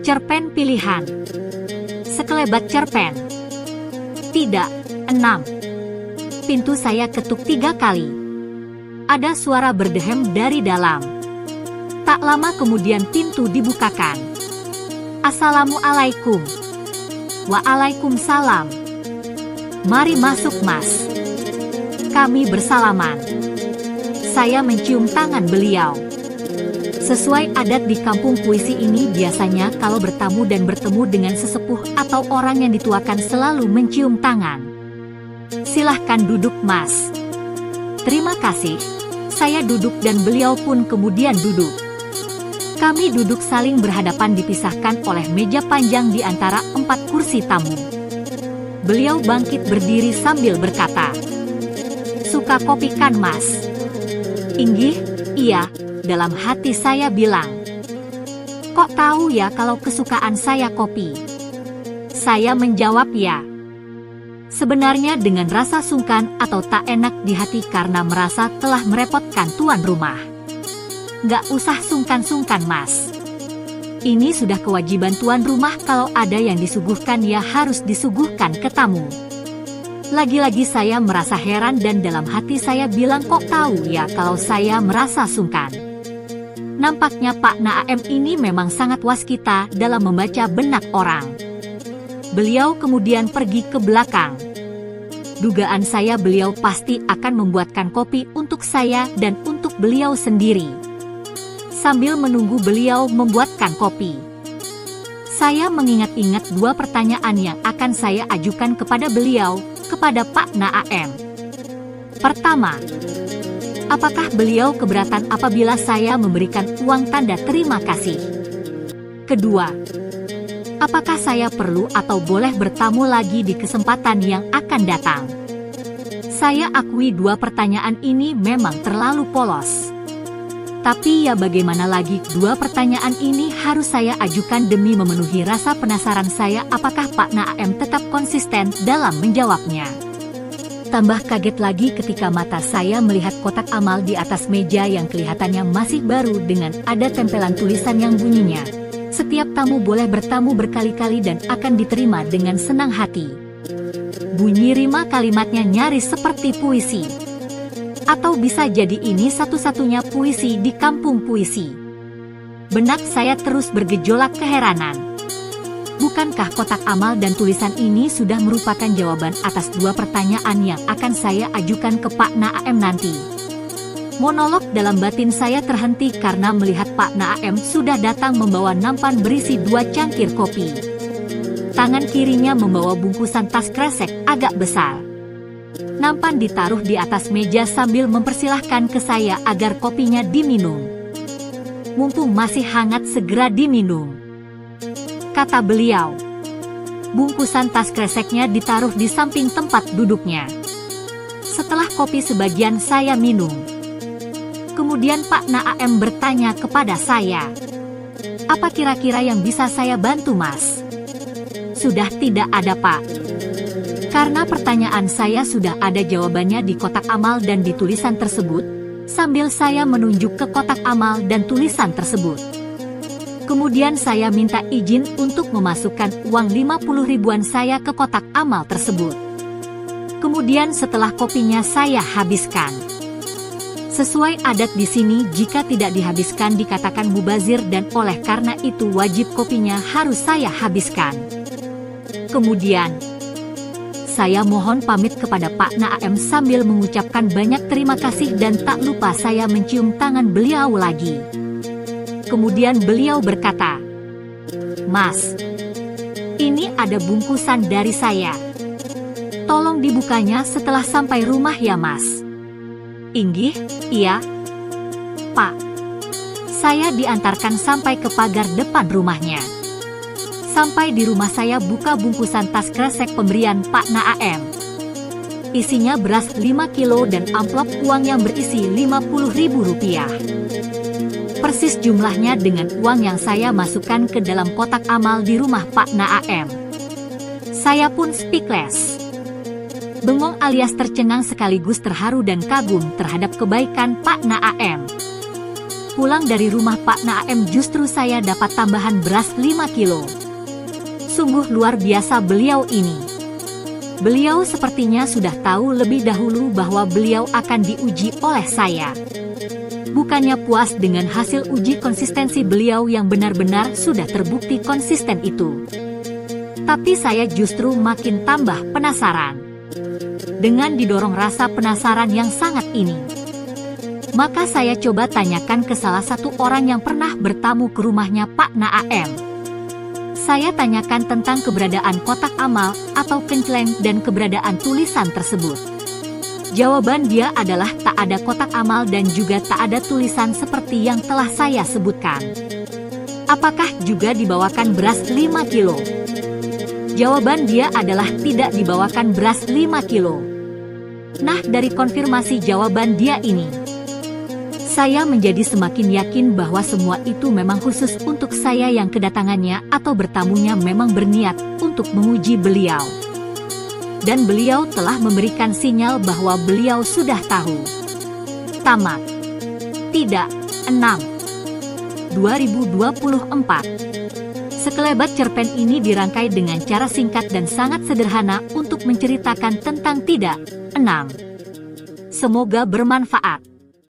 Cerpen pilihan. Sekelebat cerpen. Tidak. 6. Pintu saya ketuk 3 kali. Ada suara berdehem dari dalam. Tak lama kemudian pintu dibukakan. Assalamualaikum. Waalaikumsalam. Mari masuk, Mas. Kami bersalaman. Saya mencium tangan beliau. Sesuai adat di kampung puisi ini, biasanya kalau bertamu dan bertemu dengan sesepuh atau orang yang dituakan selalu mencium tangan. Silahkan duduk, Mas. Terima kasih. Saya duduk dan beliau pun kemudian duduk. Kami duduk saling berhadapan dipisahkan oleh meja panjang di antara 4 kursi tamu. Beliau bangkit berdiri sambil berkata, "Suka kopi kan, Mas?" "Inggih, iya." Dalam hati saya bilang, "Kok tahu ya kalau kesukaan saya kopi?" Saya menjawab ya. Sebenarnya dengan rasa sungkan atau tak enak di hati karena merasa telah merepotkan tuan rumah. "Nggak usah sungkan-sungkan, Mas. Ini sudah kewajiban tuan rumah, kalau ada yang disuguhkan ya harus disuguhkan ke tamu." Lagi-lagi saya merasa heran dan dalam hati saya bilang, "Kok tahu ya kalau saya merasa sungkan?" Nampaknya Pak Naam ini memang sangat waskita dalam membaca benak orang. Beliau kemudian pergi ke belakang. Dugaan saya beliau pasti akan membuatkan kopi untuk saya dan untuk beliau sendiri. Sambil menunggu beliau membuatkan kopi, saya mengingat-ingat 2 pertanyaan yang akan saya ajukan kepada beliau, kepada Pak Naam. Pertama, apakah beliau keberatan apabila saya memberikan uang tanda terima kasih? Kedua, apakah saya perlu atau boleh bertamu lagi di kesempatan yang akan datang? Saya akui 2 pertanyaan ini memang terlalu polos. Tapi ya bagaimana lagi, 2 pertanyaan ini harus saya ajukan demi memenuhi rasa penasaran saya apakah Pak Naam tetap konsisten dalam menjawabnya. Tambah kaget lagi ketika mata saya melihat kotak amal di atas meja yang kelihatannya masih baru dengan ada tempelan tulisan yang bunyinya, "Setiap tamu boleh bertamu berkali-kali dan akan diterima dengan senang hati." Bunyi rima kalimatnya nyaris seperti puisi. Atau bisa jadi ini satu-satunya puisi di kampung puisi. Benak saya terus bergejolak keheranan. Bukankah kotak amal dan tulisan ini sudah merupakan jawaban atas 2 pertanyaan yang akan saya ajukan ke Pak Naam nanti? Monolog dalam batin saya terhenti karena melihat Pak Naam sudah datang membawa nampan berisi 2 cangkir kopi. Tangan kirinya membawa bungkusan tas kresek agak besar. Nampan ditaruh di atas meja sambil mempersilahkan ke saya agar kopinya diminum. "Mumpung masih hangat, segera diminum," kata beliau. Bungkusan tas kreseknya ditaruh di samping tempat duduknya. Setelah kopi sebagian saya minum, kemudian Pak Naam bertanya kepada saya, "Apa kira-kira yang bisa saya bantu, Mas?" "Sudah tidak ada, Pak. Karena pertanyaan saya sudah ada jawabannya di kotak amal dan di tulisan tersebut," sambil saya menunjuk ke kotak amal dan tulisan tersebut. Kemudian saya minta izin untuk memasukkan uang 50 ribuan saya ke kotak amal tersebut. Kemudian setelah kopinya saya habiskan. Sesuai adat di sini, jika tidak dihabiskan dikatakan mubazir dan oleh karena itu wajib kopinya harus saya habiskan. Kemudian saya mohon pamit kepada Pak Naam sambil mengucapkan banyak terima kasih dan tak lupa saya mencium tangan beliau lagi. Kemudian beliau berkata, "Mas, ini ada bungkusan dari saya. Tolong dibukanya setelah sampai rumah ya, Mas." "Inggih, iya, Pak." Saya diantarkan sampai ke pagar depan rumahnya. Sampai di rumah saya buka bungkusan tas kresek pemberian Pak Naam. Isinya beras 5 kilo dan amplop uang yang berisi Rp50.000. Persis jumlahnya dengan uang yang saya masukkan ke dalam kotak amal di rumah Pak Naam. Saya pun speechless. Bengong alias tercengang sekaligus terharu dan kagum terhadap kebaikan Pak Naam. Pulang dari rumah Pak Naam justru saya dapat tambahan beras 5 kilo. Sungguh luar biasa beliau ini. Beliau sepertinya sudah tahu lebih dahulu bahwa beliau akan diuji oleh saya. Bukannya puas dengan hasil uji konsistensi beliau yang benar-benar sudah terbukti konsisten itu. Tapi saya justru makin tambah penasaran. Dengan didorong rasa penasaran yang sangat ini, maka saya coba tanyakan ke salah satu orang yang pernah bertamu ke rumahnya Pak Naam. Saya tanyakan tentang keberadaan kotak amal atau kenceleng dan keberadaan tulisan tersebut. Jawaban dia adalah tak ada kotak amal dan juga tak ada tulisan seperti yang telah saya sebutkan. Apakah juga dibawakan beras 5 kilo? Jawaban dia adalah tidak dibawakan beras 5 kilo. Nah, dari konfirmasi jawaban dia ini, saya menjadi semakin yakin bahwa semua itu memang khusus untuk saya yang kedatangannya atau bertamunya memang berniat untuk menguji beliau. Dan beliau telah memberikan sinyal bahwa beliau sudah tahu. Tamat. Tidak. 6. 2024. Sekelebat cerpen ini dirangkai dengan cara singkat dan sangat sederhana untuk menceritakan tentang tidak. 6. Semoga bermanfaat.